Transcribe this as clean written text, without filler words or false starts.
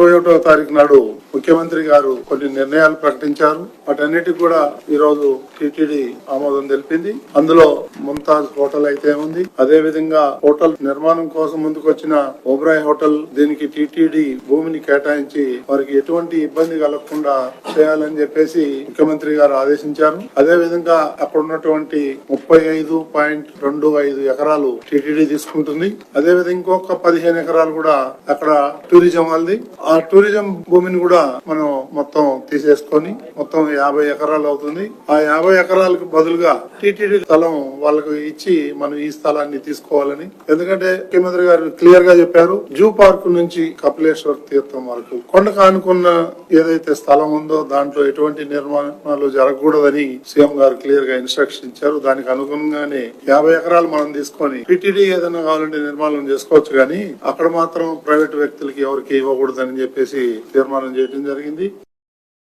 21వ తారీఖు నాడు ముఖ్యమంత్రి గారు కొన్ని నిర్ణయాలు ప్రకటించారు. వాటన్నిటికి కూడా ఈ రోజు టిటిడి ఆమోదం తెలిపింది. అందులో ముంతాజ్ హోటల్ అయితే ఉంది. అదే విధంగా హోటల్ నిర్మాణం కోసం ముందుకు వచ్చిన ఓబ్రాయ్ హోటల్, దీనికి టిటిడి భూమిని కేటాయించి వారికి ఎటువంటి ఇబ్బంది కలగకుండా చేయాలని చెప్పేసి ముఖ్యమంత్రి గారు ఆదేశించారు. అదే విధంగా అక్కడ ఉన్నటువంటి 35.25 ఎకరాలు టిటిడి తీసుకుంటుంది. అదే విధంగా ఇంకొక 15 ఎకరాలు కూడా అక్కడ టూరిజం వాళ్ళది. ఆ టూరిజం భూమిని కూడా మనం మొత్తం తీసేసుకొని మొత్తం 50 ఎకరాలు అవుతుంది. ఆ 50 ఎకరాలకు బదులుగా టిటిడి స్థలం వాళ్ళకు ఇచ్చి మనం ఈ స్థలాన్ని తీసుకోవాలని, ఎందుకంటే ముఖ్యమంత్రి గారు క్లియర్ గా చెప్పారు. జూ పార్క్ నుంచి కపిలేశ్వర తీర్థం వరకు కొండకు ఆనుకున్న ఏదైతే స్థలం ఉందో దాంట్లో ఎటువంటి నిర్మాణాలు జరగకూడదని సీఎం గారు క్లియర్ గా ఇన్స్ట్రక్షన్ ఇచ్చారు. దానికి అనుగుణంగానే 50 ఎకరాలు మనం తీసుకొని టిటిడి ఏదైనా కావాలంటే నిర్మాణం చేసుకోవచ్చు, కానీ అక్కడ మాత్రం ప్రైవేట్ వ్యక్తులకి ఎవరికి ఇవ్వకూడదని చెప్పేసి తీర్మానం చేయడం జరిగింది.